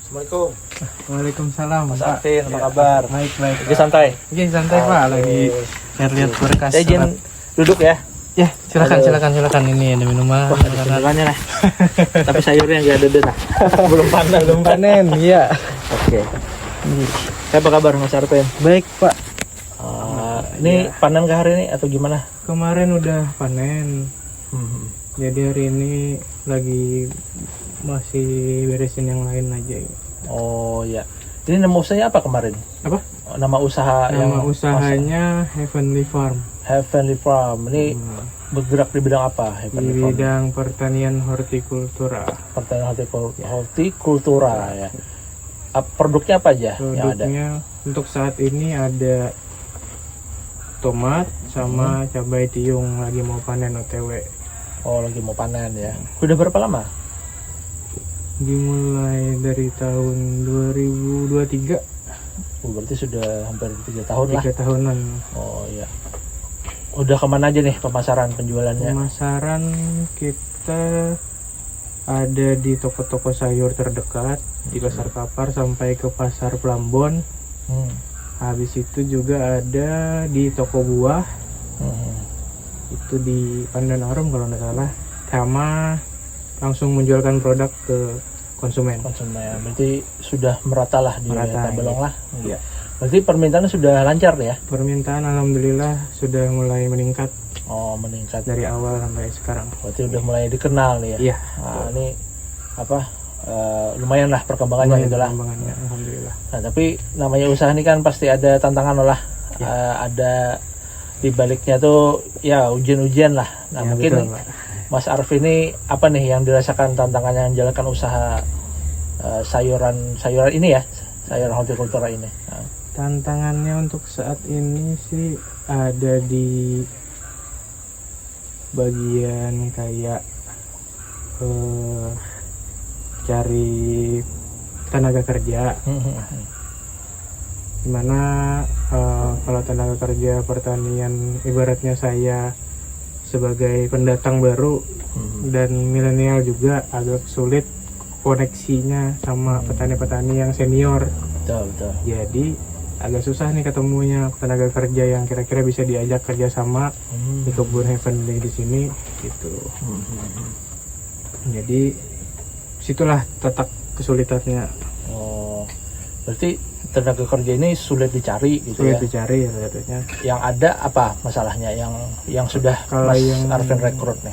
Assalamualaikum. Waalaikumsalam. Mas Arvin, apa kabar? Baik. Lagi santai? Oke, santai Pak, lagi lihat berkas. Saya izin duduk ya. Ya, silakan. Ini ada minuman. Wah, ada cemilannya lah. Tapi sayurnya nggak ada nah. Belum panen, iya. Oke. Saya apa kabar Mas Arvin? Baik Pak. Ini panen ke hari ini atau gimana? Kemarin udah panen. Jadi hari ini lagi masih beresin yang lain aja. Oh ya. Ini nama usahanya apa kemarin? Apa? Nama usaha Nama usahanya Heavenly Farm. Heavenly Farm. Ini bergerak di bidang apa? Di Heavenly Farm? bidang pertanian hortikultura. Pertanian hortikultura ya. Produknya apa aja yang ada? Produknya untuk saat ini ada tomat sama cabai tiung, lagi mau panen OTW. Oh, lagi mau panen ya. Sudah berapa lama? Dimulai dari tahun 2023. Berarti sudah hampir 3 tahun lah. 3 tahunan. Oh iya. Udah kemana aja nih pemasaran penjualannya? Pemasaran kita ada di toko-toko sayur terdekat, di Pasar Kapar sampai ke Pasar Plambon. Habis itu juga ada di toko buah. Itu di Pandan Arum kalau nggak salah. Sama langsung menjualkan produk ke konsumen. Berarti sudah merata lah di Tabalong lah. Iya. Berarti permintaannya sudah lancar ya? Permintaan alhamdulillah sudah mulai meningkat. Oh, meningkat dari awal sampai sekarang. Berarti udah mulai dikenal nih ya? Iya. Nah, ini apa? Lumayan lah perkembangannya gitu lah. Alhamdulillah. Nah, tapi namanya usaha ini kan pasti ada tantangan lah. Ya. Ada di baliknya tuh ya ujian-ujian lah. Nah, ya, mungkin betul, Mas Arvin ini apa nih yang dirasakan tantangannya menjalankan usaha sayuran ini ya, sayuran hortikultura ini? Nah. Tantangannya untuk saat ini sih ada di bagian kayak cari tenaga kerja. Dimana kalau tenaga kerja pertanian ibaratnya saya sebagai pendatang baru dan milenial juga agak sulit koneksinya sama petani-petani yang senior. Betul. Jadi agak susah nih ketemunya tenaga kerja yang kira-kira bisa diajak kerja sama di kebun Heavenly di sini gitu. Jadi situlah letak kesulitannya. Oh, berarti tenaga kerja ini sulit dicari gitu sulit ya? Sulit dicari katanya. Yang ada apa masalahnya? Yang sudah kalau Mas yang Arvin rekrut nih?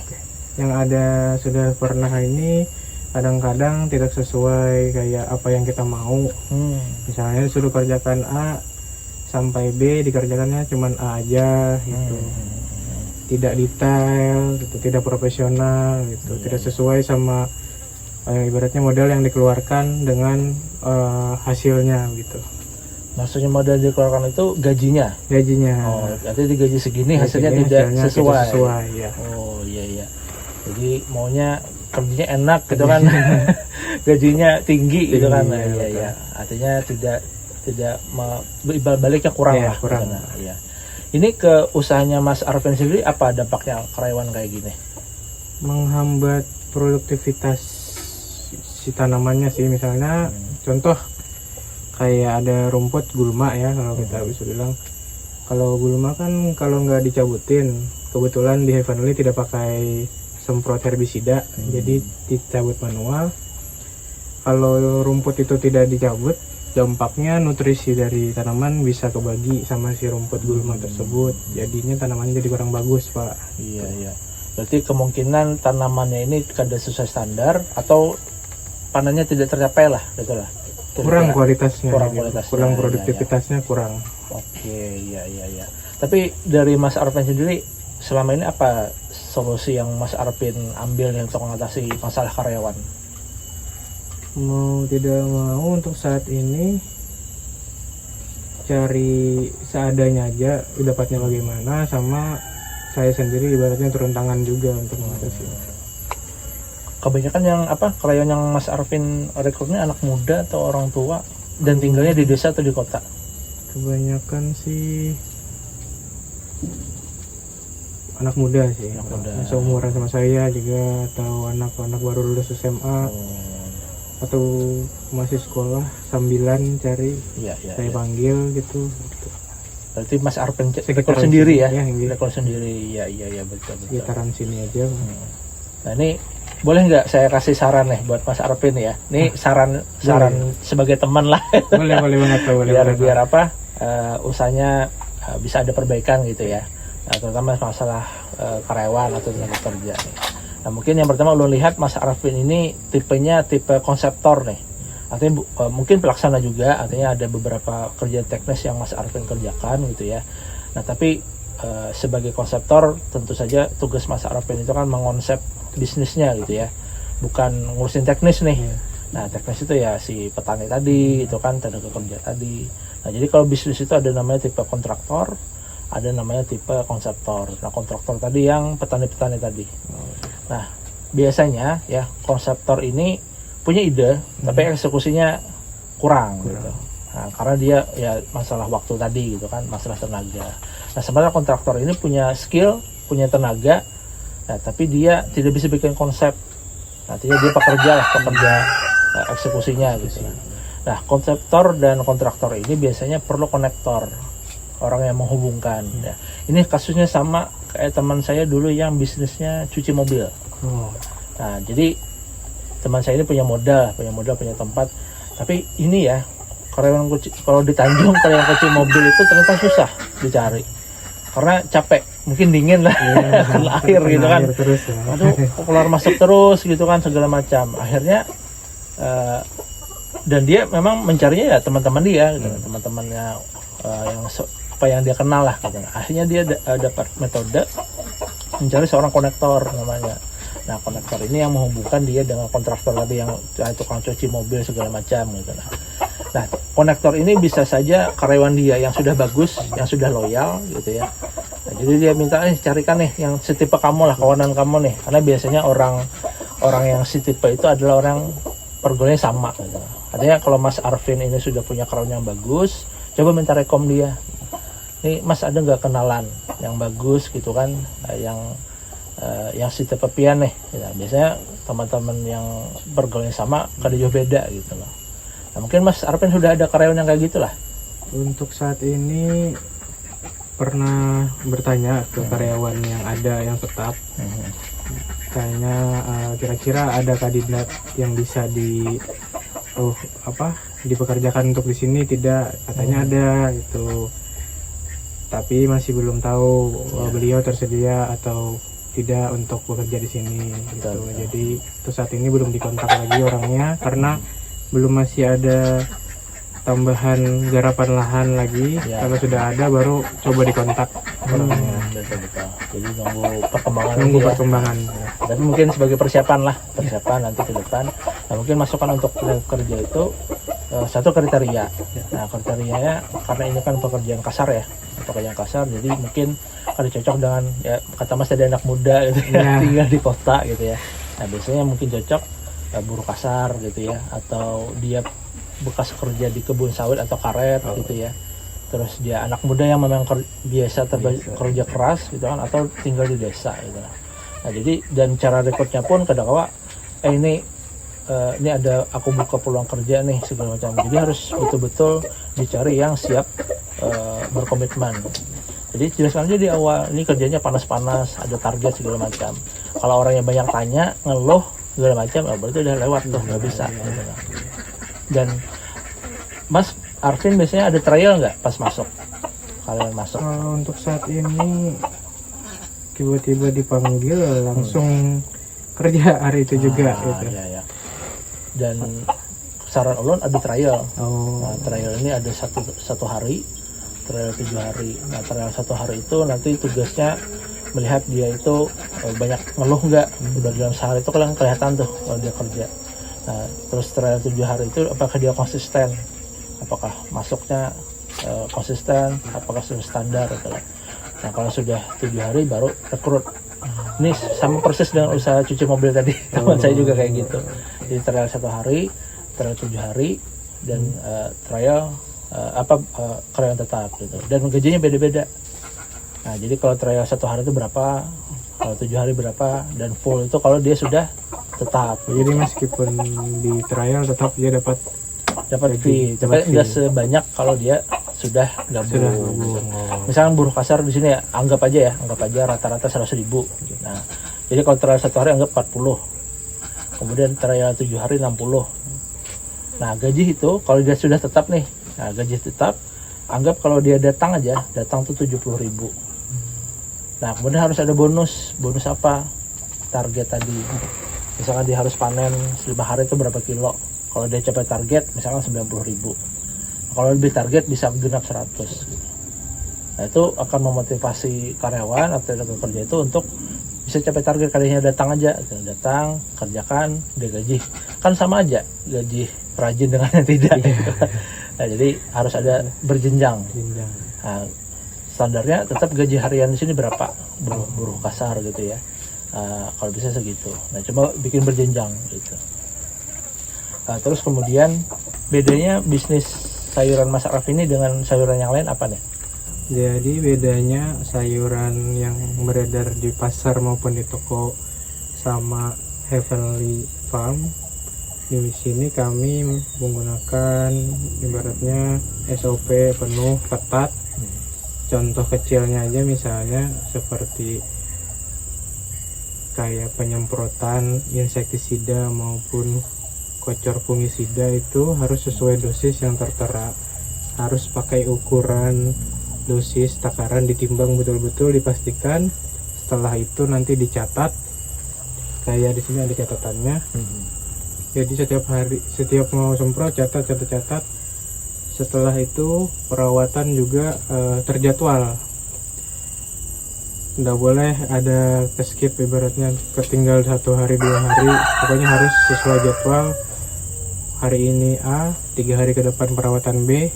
Yang ada sudah pernah ini kadang-kadang tidak sesuai kayak apa yang kita mau. Misalnya disuruh kerjakan A sampai B, dikerjakannya cuma A aja gitu. Tidak detail gitu, tidak profesional gitu, tidak sesuai sama ibaratnya modal yang dikeluarkan dengan hasilnya gitu. Maksudnya modal dikeluarkan itu gajinya? Oh, berarti digaji segini hasilnya tidak sesuai ya. Oh iya. Jadi maunya kerjanya enak gitu kan. Gajinya tinggi gitu kan. Iya. Artinya tidak baliknya kurang lah. Kurang. Ya. Ini ke usahanya Mas Arvin sendiri apa dampaknya karyawan kayak gini? Menghambat produktivitas si tanamannya sih, misalnya contoh kayak ada rumput gulma ya, kalau kita bisa bilang. Kalau gulma kan kalau nggak dicabutin, kebetulan di Heavenly tidak pakai semprot herbisida, jadi dicabut manual. Kalau rumput itu tidak dicabut, dampaknya nutrisi dari tanaman bisa kebagi sama si rumput gulma tersebut, jadinya tanamannya jadi kurang bagus Pak. Iya. Berarti kemungkinan tanamannya ini kada sesuai standar atau panennya tidak tercapai lah gitu lah. Kurang kualitasnya, kurang produktivitasnya. Kurang. Oke, iya. Tapi dari Mas Arvin sendiri selama ini apa solusi yang Mas Arvin ambil untuk mengatasi masalah karyawan? Mau tidak mau untuk saat ini cari seadanya aja, dapatnya bagaimana, sama saya sendiri ibaratnya turun tangan juga untuk mengatasi. Kebanyakan yang karyawan yang Mas Arvin rekrutnya anak muda atau orang tua dan tinggalnya di desa atau di kota? Kebanyakan sih anak muda sih, seumuran sama saya juga, atau anak-anak baru lulus SMA. atau masih sekolah sambilan cari Iya, saya panggil gitu. Berarti Mas Arvin rekor Sekitaran sendiri sini, ya? ya, iya. Rekor sendiri, iya betul. Sekitaran sini aja. Nah ini boleh nggak saya kasih saran nih buat Mas Arvin ya? Ini saran sebagai teman lah. Boleh banget tuh, boleh. biar apa? Usahanya bisa ada perbaikan gitu ya. Nah, terutama masalah karyawan atau tenaga kerja nih. Nah mungkin yang pertama ulun lihat Mas Arvin ini tipenya tipe konseptor nih. Artinya mungkin pelaksana juga, artinya ada beberapa kerja teknis yang Mas Arvin kerjakan gitu ya. Nah tapi sebagai konseptor tentu saja tugas Mas Arvin itu kan mengonsep bisnisnya gitu ya, bukan ngurusin teknis nih. Nah teknis itu ya si petani tadi itu kan, tenaga kerja tadi. Nah jadi kalau bisnis itu ada namanya tipe kontraktor, ada namanya tipe konseptor. Nah kontraktor tadi yang petani-petani tadi. Nah biasanya ya konseptor ini punya ide tapi eksekusinya kurang gitu. Nah, karena dia ya masalah waktu tadi gitu kan, masalah tenaga. Nah sebenarnya kontraktor ini punya skill, punya tenaga, nah tapi dia tidak bisa bikin konsep. Nantinya dia pekerja eksekusinya gitu. Nah konseptor dan kontraktor ini biasanya perlu konektor, orang yang menghubungkan ya. Ini kasusnya sama kayak teman saya dulu yang bisnisnya cuci mobil. Nah jadi teman saya ini punya modal, punya tempat, tapi ini ya karyawan kalau di Tanjung karyawan cuci mobil itu ternyata susah dicari karena capek, mungkin dingin lah, kena air gitu kan, terus, ya. aduh keluar masuk terus gitu kan segala macam. Akhirnya dan dia memang mencarinya ya teman-teman dia, gitu, teman-temannya yang dia kenal lah. Gitu. Akhirnya dia dapat metode mencari seorang konektor namanya. Nah konektor ini yang menghubungkan dia dengan kontraktor tadi yang tukang cuci mobil segala macam gitu. Nah konektor ini bisa saja karyawan dia yang sudah bagus, yang sudah loyal gitu ya. Nah, jadi dia minta carikan nih yang setipe kamu lah, kawanan kamu nih. Karena biasanya orang yang setipe itu adalah orang pergaulannya sama gitu. Artinya kalau Mas Arvin ini sudah punya karyawan yang bagus, coba minta rekom dia. Nih Mas ada nggak kenalan yang bagus gitu kan, yang si tepepian nih ya, biasanya teman-teman yang bergaulnya sama kada jauh beda gitu loh. Nah mungkin Mas Arvin sudah ada karyawan yang kayak gitulah. Untuk saat ini pernah bertanya ke karyawan yang ada yang tetap, tanya kira-kira ada kandidat yang bisa dipekerjakan untuk di sini, tidak, katanya ada itu, tapi masih belum tahu beliau tersedia atau tidak untuk bekerja di sini gitu. Jadi untuk saat ini belum dikontak lagi orangnya karena belum masih ada tambahan garapan lahan lagi. Kalau sudah ada baru coba dikontak orangnya. Betul. Jadi nunggu perkembangan. Ya. Tapi mungkin sebagai persiapan nanti ke depan. Nah mungkin masukan untuk kerja itu satu kriteria. Nah kriterianya karena ini kan pekerjaan kasar ya, jadi mungkin ada cocok dengan ya kata Mas ada anak muda gitu ya, tinggal di kota gitu ya. Nah biasanya mungkin cocok buruh kasar gitu ya, atau dia bekas kerja di kebun sawit atau karet gitu ya. Terus dia anak muda yang memang biasa kerja keras gitu kan, atau tinggal di desa gitu. Nah jadi dan cara rekrutnya pun kadang-kadang ini ada aku buka peluang kerja nih segala macam. Jadi harus betul-betul dicari yang siap berkomitmen. Jadi jelaskan aja di awal, ini kerjanya panas-panas, ada target segala macam. Kalau orangnya banyak tanya, ngeluh segala macam, berarti udah lewat tuh, nggak bisa. Gitu. Dan Mas Arvin biasanya ada trial nggak pas masuk? Kalian masuk? Kalau untuk saat ini tiba-tiba dipanggil langsung kerja hari itu juga gitu. Iya. Dan saran ulun ada trial. Nah, trial ini ada satu hari, trial 7 hari. Nah trial 1 hari itu nanti tugasnya melihat dia itu banyak ngeluh nggak. Udah dalam sehari itu kelihatan tuh kalau dia kerja. Nah terus trial 7 hari itu apakah dia konsisten, apakah masuknya konsisten, apakah sudah standar gitu. Nah kalau sudah 7 hari baru rekrut. Ini sama persis dengan usaha cuci mobil tadi, teman saya juga kayak gitu. Jadi trial 1 hari, trial 7 hari, dan trial karyawan tetap gitu. Dan gajinya beda-beda. Nah jadi kalau trial 1 hari itu berapa, kalau 7 hari berapa, dan full itu kalau dia sudah tetap. Jadi meskipun di trial tetap dia dapat Fee, tapi dapat fee. nggak sebanyak kalau dia sudah gabung. Sudah gabung. Misalkan buruh kasar di sini ya, anggap aja rata-rata 100.000. Nah, jadi kalau trial 1 hari anggap 40. Kemudian trial 7 hari 60. Nah, gaji itu kalau dia sudah tetap nih. Nah, gaji tetap anggap kalau dia datang tuh 70.000. Nah, kemudian harus ada bonus apa? Target tadi. Misalkan dia harus panen 5 hari itu berapa kilo. Kalau dia capai target misalkan 90.000. Kalau lebih target bisa genap 100. Nah, itu akan memotivasi karyawan atau tenaga kerja itu untuk bisa capai target. Kalinya datang aja, kerjakan, dia gaji. Kan sama aja gaji rajin dengan yang tidak. Nah, jadi harus ada berjenjang. Nah, standarnya tetap gaji harian di sini berapa? Buruh kasar gitu ya. Kalau bisa segitu. Nah, coba bikin berjenjang gitu. Nah, terus kemudian bedanya bisnis sayuran Mas Araf ini dengan sayuran yang lain apa nih? Jadi bedanya sayuran yang beredar di pasar maupun di toko sama Heavenly Farm, di sini kami menggunakan ibaratnya SOP penuh ketat. Contoh kecilnya aja misalnya seperti kayak penyemprotan insektisida maupun kocor fungisida itu harus sesuai dosis yang tertera, harus pakai ukuran dosis takaran, ditimbang betul-betul, dipastikan. Setelah itu nanti dicatat, kayak di sini ada catatannya. Jadi setiap mau semprot catat. Setelah itu perawatan juga terjadwal, nggak boleh ada keskip, ibaratnya ketinggal 1 hari 2 hari, pokoknya harus sesuai jadwal. Hari ini A, 3 hari ke depan perawatan B,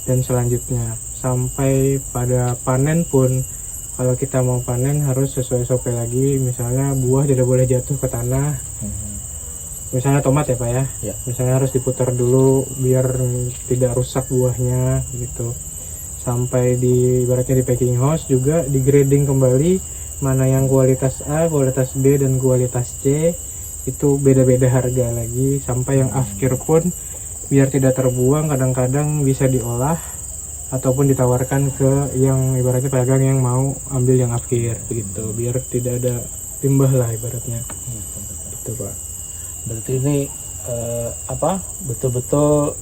dan selanjutnya sampai pada panen pun. Kalau kita mau panen harus sesuai SOP lagi. Misalnya buah tidak boleh jatuh ke tanah. Misalnya tomat ya Pak ya. Misalnya harus diputar dulu biar tidak rusak buahnya gitu. Sampai ibaratnya di packing house juga di grading kembali, mana yang kualitas A, kualitas B, dan kualitas C. Itu beda-beda harga lagi. Sampai yang akhir pun biar tidak terbuang, kadang-kadang bisa diolah ataupun ditawarkan ke yang ibaratnya pedagang yang mau ambil yang akhir begitu, biar tidak ada limbah lah ibaratnya. Itu Pak. Berarti ini betul-betul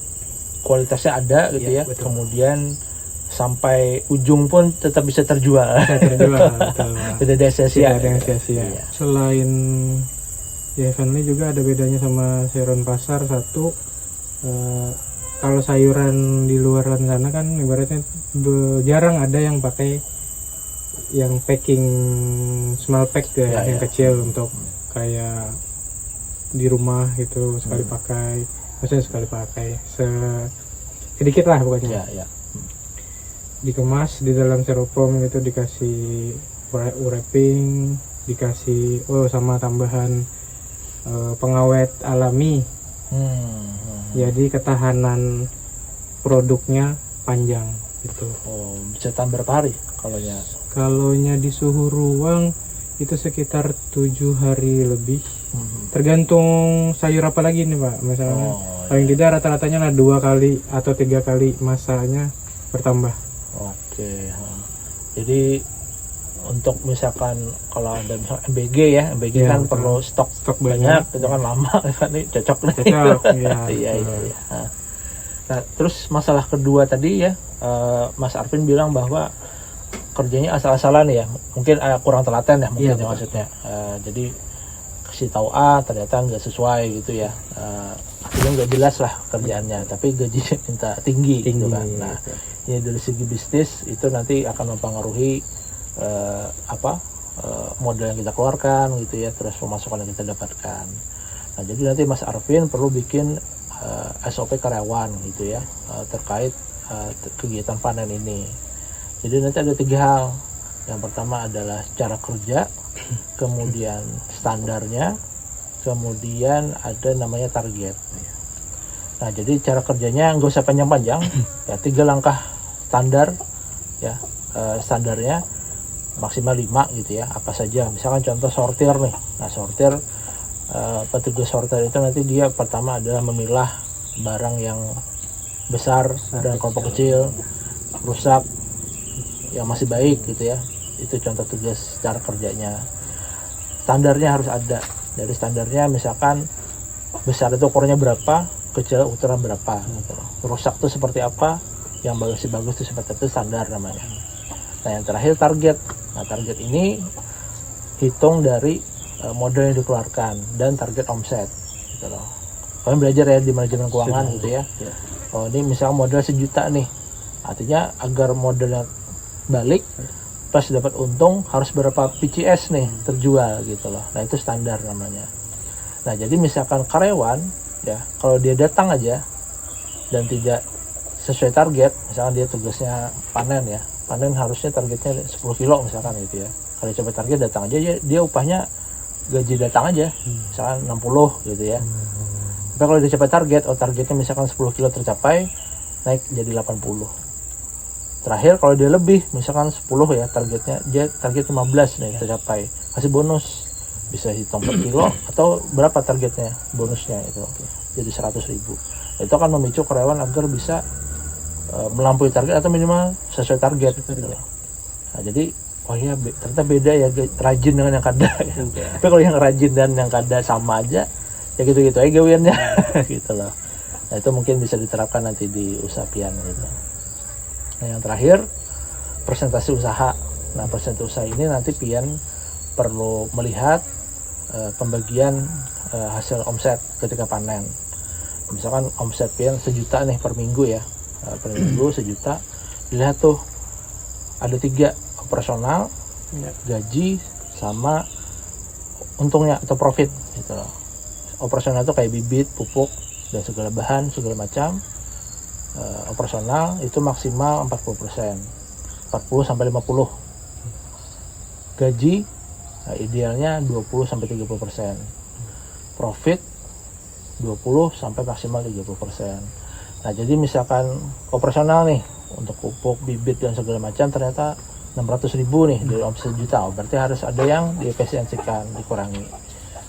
kualitasnya ada gitu ya. Betul. Kemudian sampai ujung pun tetap bisa terjual. Betul. Tidak ada sia-sia. Iya. Selain Heavenly juga ada bedanya sama sayuran pasar. Satu, kalau sayuran di luar sana kan ibaratnya jarang ada yang pakai yang packing small pack yang kecil untuk kayak di rumah gitu, sekali pakai, maksudnya sekali pakai sedikit lah pokoknya. Dikemas di dalam styrofoam gitu, dikasih wrapping, dikasih sama tambahan pengawet alami. Jadi ketahanan produknya panjang gitu. Bisa tahan berapa hari Kalonya di suhu ruang itu sekitar 7 hari lebih. Tergantung sayur apa lagi nih Pak. Misalnya paling tidak rata-ratanya lah 2 kali atau 3 kali masanya bertambah. Jadi untuk misalkan kalau ada misal MBG kan perlu stok banyak, itu kan lama kan, ini cocok nih. Iya. Nah, terus masalah kedua tadi ya, Mas Arvin bilang bahwa kerjanya asal-asalan ya, mungkin kurang telaten ya mungkin maksudnya. Jadi kasih tahu ternyata nggak sesuai gitu ya. Akhirnya nggak jelas lah kerjaannya, tapi gajinya minta tinggi gitu kan. Nah, ini dari segi bisnis itu nanti akan mempengaruhi modal yang kita keluarkan gitu ya, terus pemasukan yang kita dapatkan. Nah, jadi nanti Mas Arvin perlu bikin SOP karyawan gitu ya, terkait kegiatan panen ini. Jadi nanti ada 3 hal. Yang pertama adalah cara kerja, kemudian standarnya, kemudian ada namanya target. Nah, jadi cara kerjanya nggak usah panjang-panjang ya, 3 langkah standar ya. Standarnya maksimal 5 gitu ya, apa saja. Misalkan contoh sortir nih. Nah, sortir petugas sorter itu nanti dia pertama adalah memilah barang yang besar dan kelompok kecil, rusak, yang masih baik gitu ya. Itu contoh tugas cara kerjanya. Standarnya harus ada. Dari standarnya misalkan besar itu ukurnya berapa, kecil ukuran berapa gitu. Rusak itu seperti apa, yang bagus itu seperti itu, standar namanya. Nah yang terakhir target. Nah target ini hitung dari model yang dikeluarkan dan target omset gitu loh. Kalian belajar ya di manajemen keuangan gitu ya. Oh ini misalnya modal 1 juta nih, artinya agar modalnya balik pas dapat untung harus berapa PCS nih terjual gitu loh. Nah itu standar namanya. Nah jadi misalkan karyawan ya, kalau dia datang aja dan tidak sesuai target, misalkan dia tugasnya panen ya, panen harusnya targetnya 10 kilo misalkan gitu ya. Kalau coba target datang aja, dia upahnya gaji datang aja, misalkan 60 gitu ya. Tapi kalau dia capai target, targetnya misalkan 10 kilo tercapai, naik jadi 80. Terakhir kalau dia lebih, misalkan 10 ya targetnya, dia target 15 nih tercapai, kasih bonus, bisa hitung per kilo atau berapa targetnya bonusnya itu, jadi 100.000. Itu akan memicu karyawan agar bisa melampaui target atau minimal sesuai target. Nah jadi oh iya ternyata beda ya rajin dengan yang kada. Tapi kalau yang rajin dan yang kada sama aja, ya gitu-gitu aja gawiannya gitu loh. Nah itu mungkin bisa diterapkan nanti di usaha pian gitu. Nah yang terakhir presentasi usaha. Nah presentasi usaha ini nanti pian perlu melihat pembagian hasil omset ketika panen. Misalkan omset pian 1 juta nih per minggu ya, per minggu 1 juta. Dilihat tuh ada 3, operasional, gaji, sama untungnya atau profit gitu loh. Operasional itu kayak bibit, pupuk, dan segala bahan, segala macam. Operasional itu maksimal 40%, 40-50%. Gaji idealnya 20-30%. Profit 20 sampai maksimal 30%. Nah jadi misalkan operasional nih untuk pupuk, bibit, dan segala macam ternyata 600.000 nih dari omset 1 juta, berarti harus ada yang diefisiensikan, dikurangi.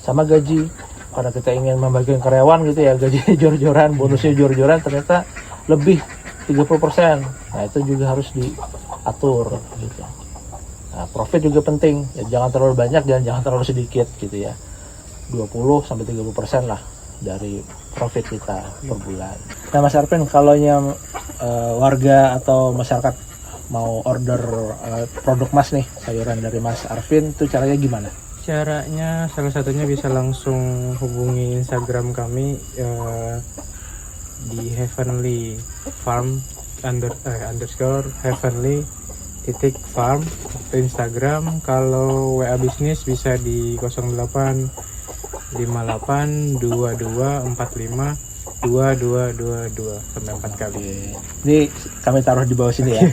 Sama gaji, karena kita ingin membagikan karyawan gitu ya, gajinya jor-joran, bonusnya jor-joran, ternyata lebih 30%. Nah itu juga harus diatur gitu. Nah profit juga penting, ya, jangan terlalu banyak dan jangan terlalu sedikit gitu ya, 20-30% lah dari profit kita per bulan. Nah Mas Arvin, kalau yang warga atau masyarakat mau order produk Mas nih, sayuran dari Mas Arvin, itu caranya gimana? Caranya salah satunya bisa langsung hubungi Instagram kami di Heavenly Farm underscore Heavenly _farm itu Instagram. Kalau WA bisnis bisa di 08 58 22 45 2222 sampai 4 kali. Ini kami taruh di bawah sini ya.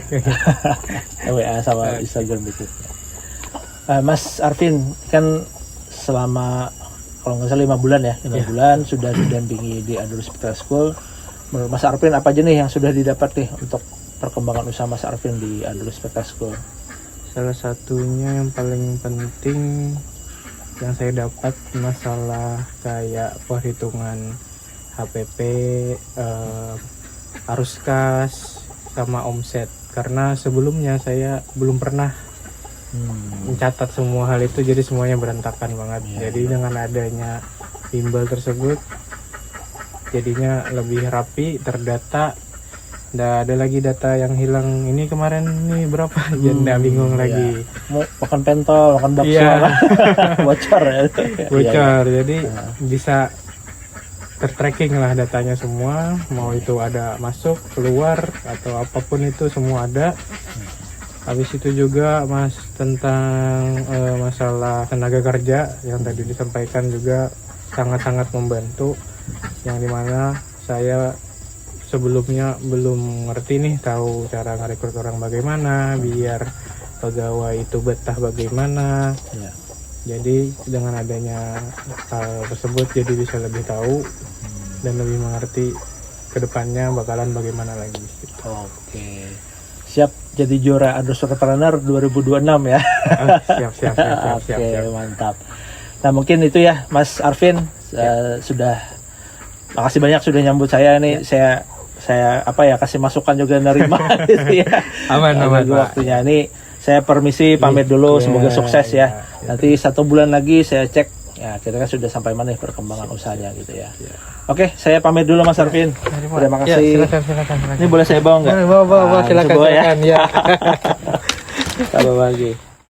WA sama Instagram itu. Mas Arvin kan selama kalau nggak salah 5 bulan ya, 5 bulan sudah didampingi di Adul Hospital School. Menurut Mas Arvin apa aja nih yang sudah didapat nih untuk perkembangan usaha Mas Arvin di Adul Hospital School? Salah satunya yang paling penting yang saya dapat masalah kayak perhitungan HPP, arus kas, sama omset. Karena sebelumnya saya belum pernah mencatat semua hal itu, jadi semuanya berantakan banget. Jadi dengan adanya bimbel tersebut, jadinya lebih rapi, terdata. Nggak ada lagi data yang hilang, ini kemarin nih berapa, jadi nggak bingung lagi. Mau makan pentol, makan bakso, bocor ya. Bocor, jadi bisa tertracking lah datanya semua, mau itu ada masuk, keluar, atau apapun itu semua ada. Habis itu juga tentang masalah tenaga kerja yang tadi disampaikan juga sangat-sangat membantu, yang dimana saya sebelumnya belum ngerti nih, tahu cara ngerekrut orang bagaimana, biar pegawai itu betah bagaimana. Jadi dengan adanya hal tersebut jadi bisa lebih tahu dan lebih mengerti kedepannya bakalan bagaimana lagi. Oke. Siap jadi juara Adul Entrepreneur 2026 ya. Siap. Oke, mantap. Nah mungkin itu ya Mas Arvin, sudah makasih banyak sudah nyambut saya nih. Saya apa ya, kasih masukan juga nerima gitu ya. Aman Pak. Waktunya ini saya permisi pamit dulu, semoga sukses ya. Nanti 1 bulan lagi saya cek ya kira-kira sudah sampai mana perkembangan usahanya gitu ya. Oke, saya pamit dulu Mas Arvin. Terima kasih. Silakan. Ini boleh saya bawa nggak? Bawa, silakan. Coba ya. Ya. Kita bawa lagi.